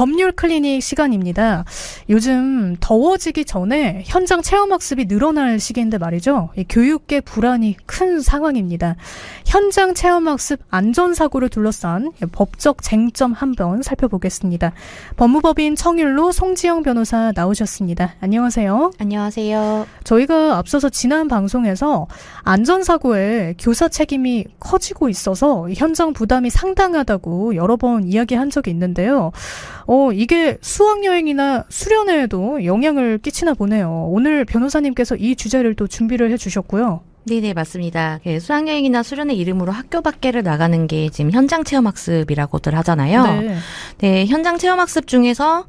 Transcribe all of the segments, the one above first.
법률 클리닉 시간입니다. 요즘 더워지기 전에 현장 체험학습이 늘어날 시기인데 말이죠. 이 교육계 불안이 큰 상황입니다. 현장 체험학습 안전사고를 둘러싼 법적 쟁점 한번 살펴보겠습니다. 법무법인 청율로 송지영 변호사 나오셨습니다. 안녕하세요. 안녕하세요. 저희가 앞서서 지난 방송에서 안전사고에 교사 책임이 커지고 있어서 현장 부담이 상당하다고 여러 번 이야기한 적이 있는데요. 이게 수학여행이나 수련회에도 영향을 끼치나 보네요. 오늘 변호사님께서 이 주제를 또 준비를 해주셨고요. 네네, 맞습니다. 수학여행이나 수련회 이름으로 학교 밖에를 나가는 게 지금 현장 체험학습이라고들 하잖아요. 네, 현장 체험학습 중에서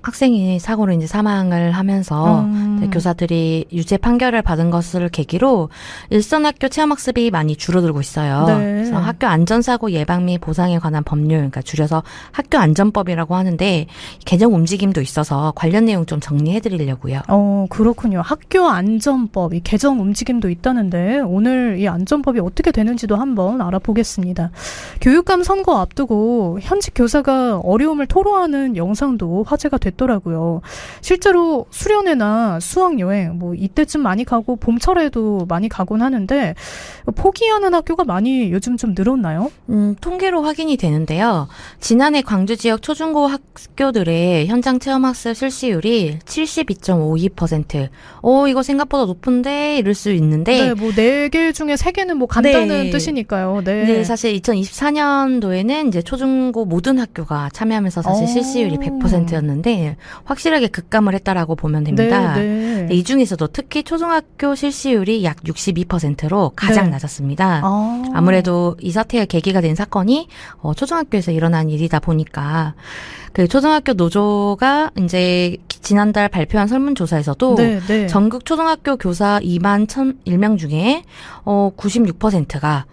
학생이 사고로 이제 사망을 하면서 교사들이 유죄 판결을 받은 것을 계기로 일선 학교 체험학습이 많이 줄어들고 있어요. 네. 그래서 학교 안전사고 예방 및 보상에 관한 법률, 그러니까 줄여서 학교 안전법이라고 하는데 개정 움직임도 있어서 관련 내용 좀 정리해 드리려고요. 그렇군요. 학교 안전법, 이 개정 움직임도 있다는데 오늘 이 안전법이 어떻게 되는지도 한번 알아보겠습니다. 교육감 선거 앞두고 현직 교사가 어려움을 토로하는 영상도 화제가 됐더라고요. 실제로 수련회나 수학여행 이때쯤 많이 가고 봄철에도 많이 가곤 하는데 포기하는 학교가 많이 요즘 좀 늘었나요? 통계로 확인이 되는데요. 지난해 광주 지역 초중고 학교들의 현장 체험학습 실시율이 72.52%. 이거 생각보다 높은데 이럴 수 있는데. 네, 4개 중에 3개는 간다는 네. 뜻이니까요. 네, 사실 2024년도에는 이제 초중고 모든 학교가 참여하면서 사실 실시율이 100%였는데 확실하게 급감을 했다라고 보면 됩니다. 네, 이 중에서도 특히 초등학교 실시율이 약 62%로 가장 낮았습니다. 아무래도 이 사태의 계기가 된 사건이 초등학교에서 일어난 일이다 보니까 그 초등학교 노조가 이제 지난달 발표한 설문조사에서도 전국 초등학교 교사 2만 1,001명 중에 96%가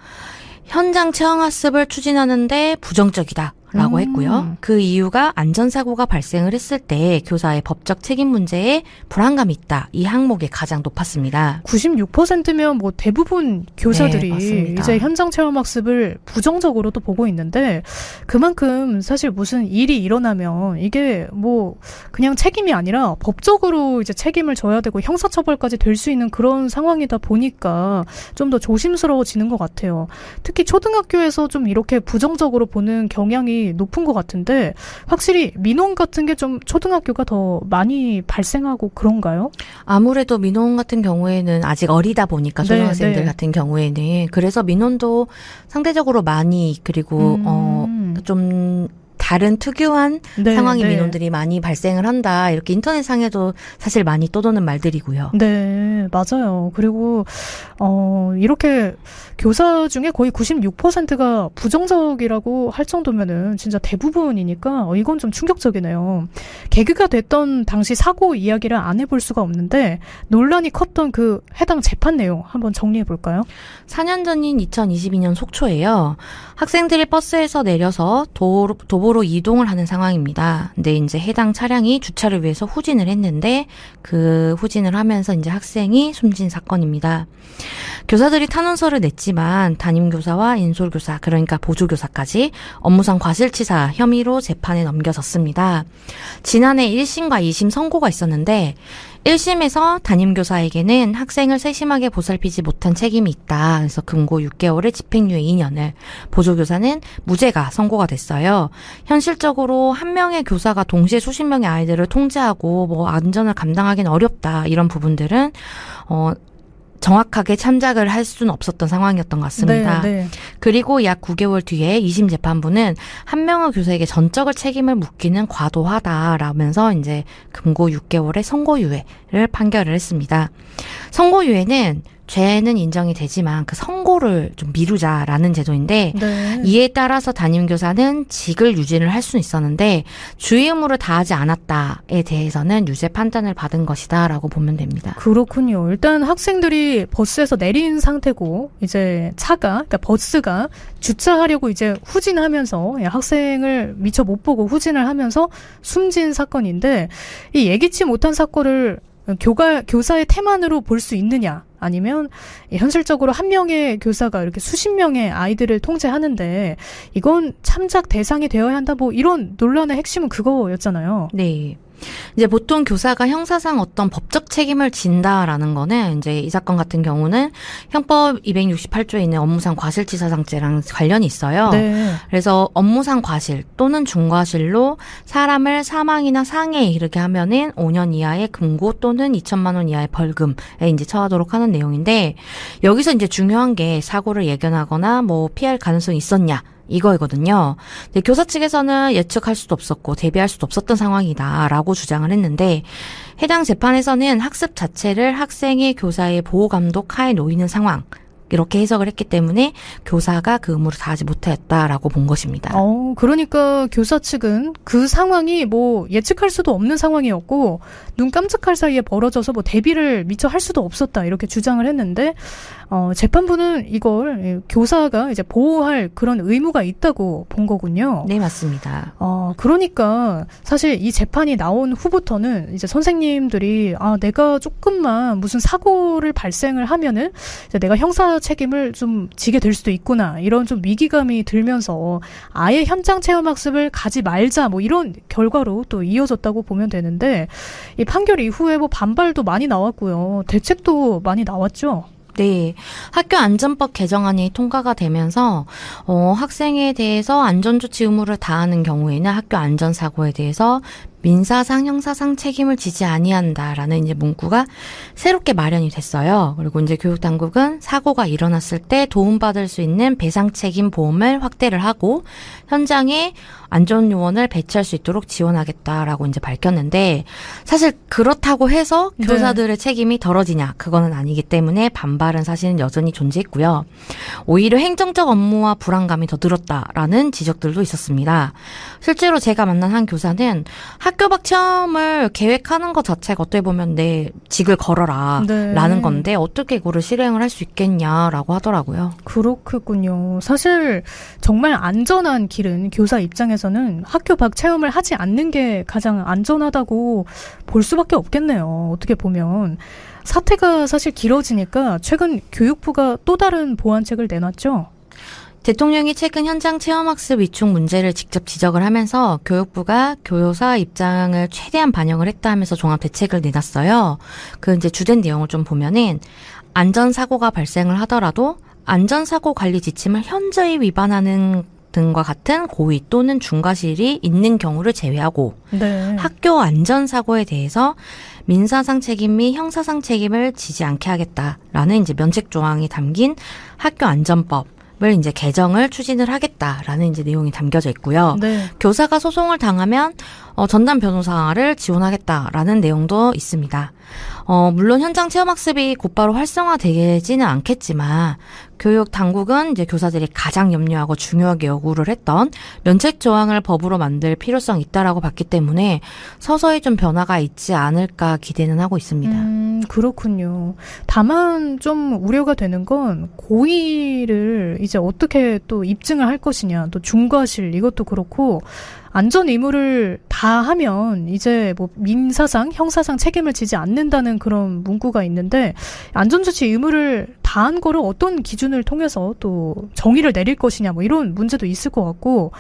현장 체험학습을 추진하는데 부정적이다. 라고 했고요. 그 이유가 안전사고가 발생을 했을 때 교사의 법적 책임 문제에 불안감이 있다. 이 항목이 가장 높았습니다. 96%면 대부분 교사들이 네, 이제 현장 체험학습을 부정적으로도 보고 있는데 그만큼 사실 무슨 일이 일어나면 이게 그냥 책임이 아니라 법적으로 이제 책임을 져야 되고 형사처벌까지 될 수 있는 그런 상황이다 보니까 좀 더 조심스러워지는 것 같아요. 특히 초등학교에서 좀 이렇게 부정적으로 보는 경향이 높은 것 같은데 확실히 민원 같은 게 좀 초등학교가 더 많이 발생하고 그런가요? 아무래도 민원 같은 경우에는 아직 어리다 보니까 초등학생들 같은 경우에는 그래서 민원도 상대적으로 많이 그리고 좀 다른 특유한 상황의 민원들이 많이 발생을 한다. 이렇게 인터넷상에도 사실 많이 떠도는 말들이고요. 네, 맞아요. 그리고 이렇게 교사 중에 거의 96%가 부정적이라고 할 정도면은 진짜 대부분이니까 이건 좀 충격적이네요. 계기가 됐던 당시 사고 이야기를 안 해볼 수가 없는데 논란이 컸던 그 해당 재판 내용 한번 정리해 볼까요? 4년 전인 2022년 속초예요. 학생들이 버스에서 내려서 도보로 이동을 하는 상황입니다. 근데 이제 해당 차량이 주차를 위해서 후진을 했는데 그 후진을 하면서 이제 학생이 숨진 사건입니다. 교사들이 탄원서를 냈지만 담임교사와 인솔교사 그러니까 보조교사까지 업무상 과실치사 혐의로 재판에 넘겨졌습니다. 지난해 1심과 2심 선고가 있었는데 1심에서 담임교사에게는 학생을 세심하게 보살피지 못한 책임이 있다. 그래서 금고 6개월에 집행유예 2년을 보조교사는 무죄가 선고가 됐어요. 현실적으로 한 명의 교사가 동시에 수십 명의 아이들을 통제하고 안전을 감당하기는 어렵다. 이런 부분들은 정확하게 참작을 할 수는 없었던 상황이었던 것 같습니다. 그리고 약 9개월 뒤에 2심 재판부는 한 명의 교사에게 전적을 책임을 묻기는 과도하다라면서 이제 금고 6개월의 선고유예를 판결을 했습니다. 선고유예는 죄는 인정이 되지만 그 선고를 좀 미루자라는 제도인데 이에 따라서 담임교사는 직을 유지를 할 수는 있었는데 주의 의무를 다하지 않았다에 대해서는 유죄 판단을 받은 것이다라고 보면 됩니다. 그렇군요. 일단 학생들이 버스에서 내린 상태고 이제 그러니까 버스가 주차하려고 이제 후진하면서 학생을 미처 못 보고 후진을 하면서 숨진 사건인데 이 예기치 못한 사건을 교사의 태만으로 볼 수 있느냐 아니면 현실적으로 한 명의 교사가 이렇게 수십 명의 아이들을 통제하는데 이건 참작 대상이 되어야 한다 뭐 이런 논란의 핵심은 그거였잖아요. 네. 이제 보통 교사가 형사상 어떤 법적 책임을 진다라는 거는 이제 이 사건 같은 경우는 형법 268조에 있는 업무상 과실치사상죄랑 관련이 있어요. 네. 그래서 업무상 과실 또는 중과실로 사람을 사망이나 상해에 이르게 하면은 5년 이하의 금고 또는 2천만 원 이하의 벌금에 이제 처하도록 하는 내용인데 여기서 이제 중요한 게 사고를 예견하거나 뭐 피할 가능성이 있었냐 이거이거든요. 근데 교사 측에서는 예측할 수도 없었고 대비할 수도 없었던 상황이다라고 주장을 했는데 해당 재판에서는 학습 자체를 학생의 교사의 보호 감독 하에 놓이는 상황 이렇게 해석을 했기 때문에 교사가 그 의무를 다하지 못했다라고 본 것입니다. 그러니까 교사 측은 그 상황이 뭐 예측할 수도 없는 상황이었고 눈 깜짝할 사이에 벌어져서 뭐 대비를 미처 할 수도 없었다 이렇게 주장을 했는데 재판부는 이걸 교사가 이제 보호할 그런 의무가 있다고 본 거군요. 네, 맞습니다. 그러니까 사실 이 재판이 나온 후부터는 이제 선생님들이 내가 조금만 무슨 사고를 발생을 하면은 이제 내가 형사 책임을 좀 지게 될 수도 있구나 이런 좀 위기감이 들면서 아예 현장 체험 학습을 가지 말자 뭐 이런 결과로 또 이어졌다고 보면 되는데 이 판결 이후에 뭐 반발도 많이 나왔고요. 대책도 많이 나왔죠. 네. 학교 안전법 개정안이 통과가 되면서 학생에 대해서 안전조치 의무를 다하는 경우에는 학교 안전사고에 대해서 민사상, 형사상 책임을 지지 아니한다라는 이제 문구가 새롭게 마련이 됐어요. 그리고 이제 교육당국은 사고가 일어났을 때 도움받을 수 있는 배상 책임 보험을 확대를 하고 현장에 안전요원을 배치할 수 있도록 지원하겠다라고 이제 밝혔는데 사실 그렇다고 해서 네. 교사들의 책임이 덜어지냐 그거는 아니기 때문에 반발은 사실은 여전히 존재했고요. 오히려 행정적 업무와 불안감이 더 늘었다라는 지적들도 있었습니다. 실제로 제가 만난 한 교사는 학교 밖 체험을 계획하는 것 자체가 어떻게 보면 내 직을 걸어라 네. 라는 건데 어떻게 그거를 실행을 할 수 있겠냐라고 하더라고요. 그렇군요. 사실 정말 안전한 길은 교사 입장에서는 학교 밖 체험을 하지 않는 게 가장 안전하다고 볼 수밖에 없겠네요. 어떻게 보면. 사태가 사실 길어지니까 최근 교육부가 또 다른 보완책을 내놨죠. 대통령이 최근 현장 체험학습 위축 문제를 직접 지적을 하면서 교육부가 교사 입장을 최대한 반영을 했다 하면서 종합 대책을 내놨어요. 그 이제 주된 내용을 좀 보면은 안전사고가 발생을 하더라도 안전사고 관리 지침을 현저히 위반하는 등과 같은 고의 또는 중과실이 있는 경우를 제외하고 네. 학교 안전사고에 대해서 민사상 책임 및 형사상 책임을 지지 않게 하겠다라는 이제 면책 조항이 담긴 학교 안전법 을 이제 개정을 추진을 하겠다라는 이제 내용이 담겨져 있고요. 네. 교사가 소송을 당하면 전담 변호사를 지원하겠다라는 내용도 있습니다. 물론 현장 체험학습이 곧바로 활성화되지는 않겠지만 교육 당국은 이제 교사들이 가장 염려하고 중요하게 요구를 했던 면책 조항을 법으로 만들 필요성이 있다라고 봤기 때문에 서서히 좀 변화가 있지 않을까 기대는 하고 있습니다. 그렇군요. 다만 좀 우려가 되는 건 고의를 이제 어떻게 또 입증을 할 것이냐, 또 중과실 이것도 그렇고 안전 의무를 다 하면 이제 뭐 민사상, 형사상 책임을 지지 않는다는 그런 문구가 있는데 안전조치 의무를 다한 거를 어떤 기준을 통해서 또 정의를 내릴 것이냐 뭐 이런 문제도 있을 것 같고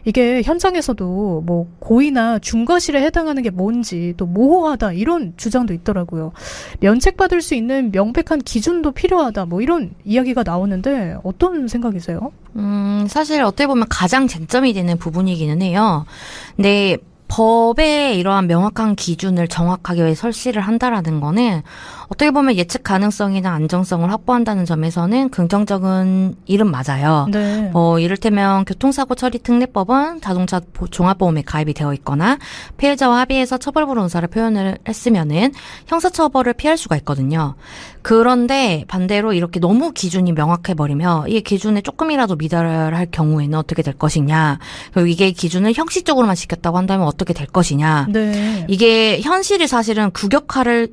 이게 현장에서도 뭐 고의나 중과실에 해당하는 게 뭔지 또 모호하다 이런 주장도 있더라고요. 면책받을 수 있는 명백한 기준도 필요하다 뭐 이런 이야기가 나오는데 어떤 생각이세요? 사실 어떻게 보면 가장 쟁점이 되는 부분이기는 해요. 근데 법에 이러한 명확한 기준을 정확하게 설치를 한다라는 거는 어떻게 보면 예측 가능성이나 안정성을 확보한다는 점에서는 긍정적인 일은 맞아요. 네. 이를테면 교통사고 처리 특례법은 자동차 종합보험에 가입이 되어 있거나 피해자와 합의해서 처벌부로 의사를 표현을 했으면은 형사처벌을 피할 수가 있거든요. 그런데 반대로 이렇게 너무 기준이 명확해버리면 이 기준에 조금이라도 미달할 경우에는 어떻게 될 것이냐. 그리고 이게 기준을 형식적으로만 지켰다고 한다면 어떻게 될 것이냐. 네. 이게 현실이 사실은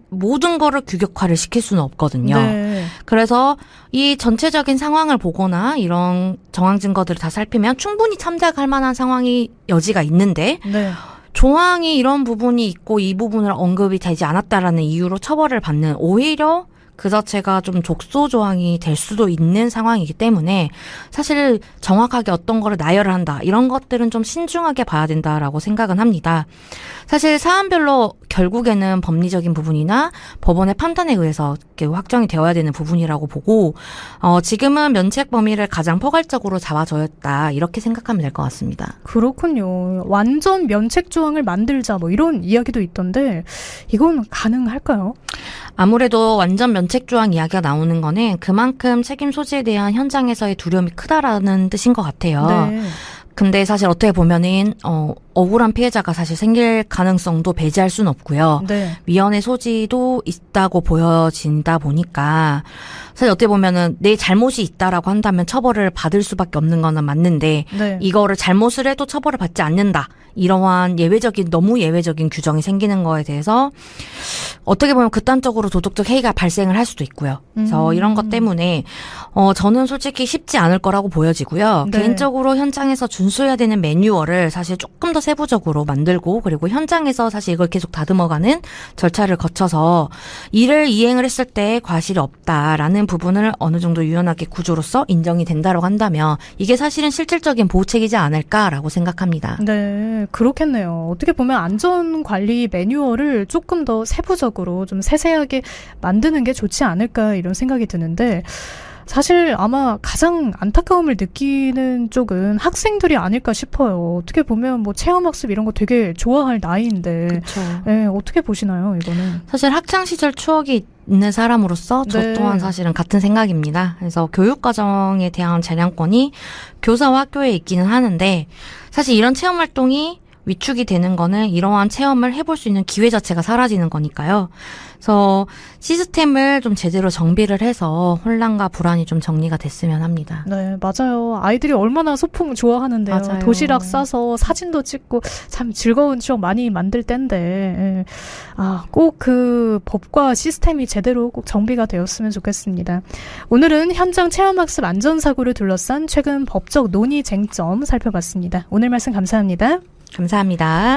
모든 거를 규격화를 시킬 수는 없거든요. 네. 그래서 이 전체적인 상황을 보거나 이런 정황 증거들을 다 살피면 충분히 참작할 만한 상황이 여지가 있는데 네. 조항이 이런 부분이 있고 이 부분을 언급이 되지 않았다라는 이유로 처벌을 받는 오히려 그 자체가 좀 족소 조항이 될 수도 있는 상황이기 때문에 사실 정확하게 어떤 거를 나열을 한다 이런 것들은 좀 신중하게 봐야 된다라고 생각은 합니다. 사실 사안별로 결국에는 법리적인 부분이나 법원의 판단에 의해서 이렇게 확정이 되어야 되는 부분이라고 보고 지금은 면책 범위를 가장 포괄적으로 잡아줘야겠다 이렇게 생각하면 될 것 같습니다. 그렇군요. 완전 면책 조항을 만들자 뭐 이런 이야기도 있던데 이건 가능할까요? 아무래도 완전 면책 조항 이야기가 나오는 거는 그만큼 책임 소지에 대한 현장에서의 두려움이 크다라는 뜻인 것 같아요. 네. 근데 사실 어떻게 보면은 억울한 피해자가 사실 생길 가능성도 배제할 수는 없고요. 네. 위헌의 소지도 있다고 보여진다 보니까 사실 어떻게 보면은 내 잘못이 있다라고 한다면 처벌을 받을 수밖에 없는 거는 맞는데 네. 이거를 잘못을 해도 처벌을 받지 않는다. 이러한 너무 예외적인 규정이 생기는 거에 대해서 어떻게 보면 극단적으로 도덕적 해이가 발생을 할 수도 있고요. 그래서 이런 것 때문에 저는 솔직히 쉽지 않을 거라고 보여지고요. 네. 개인적으로 현장에서 준수해야 되는 매뉴얼을 사실 조금 더 세부적으로 만들고 그리고 현장에서 사실 이걸 계속 다듬어가는 절차를 거쳐서 이를 이행을 했을 때 과실이 없다라는 부분을 어느 정도 유연하게 구조로서 인정이 된다고 한다면 이게 사실은 실질적인 보호책이지 않을까라고 생각합니다. 네, 그렇겠네요. 어떻게 보면 안전관리 매뉴얼을 조금 더 세부적으로 좀 세세하게 만드는 게 좋지 않을까 이런 생각이 드는데 사실 아마 가장 안타까움을 느끼는 쪽은 학생들이 아닐까 싶어요. 어떻게 보면 뭐 체험학습 이런 거 되게 좋아할 나이인데 그렇죠. 네, 어떻게 보시나요, 이거는? 사실 학창 시절 추억이 있는 사람으로서 저 네. 또한 사실은 같은 생각입니다. 그래서 교육과정에 대한 재량권이 교사와 학교에 있기는 하는데 사실 이런 체험 활동이 위축이 되는 거는 이러한 체험을 해볼 수 있는 기회 자체가 사라지는 거니까요. 그래서 시스템을 좀 제대로 정비를 해서 혼란과 불안이 좀 정리가 됐으면 합니다. 네, 맞아요. 아이들이 얼마나 소풍 좋아하는데요. 맞아요. 도시락 싸서 사진도 찍고 참 즐거운 추억 많이 만들 텐데 예. 꼭 그 법과 시스템이 제대로 꼭 정비가 되었으면 좋겠습니다. 오늘은 현장 체험학습 안전사고를 둘러싼 최근 법적 논의 쟁점 살펴봤습니다. 오늘 말씀 감사합니다. 감사합니다.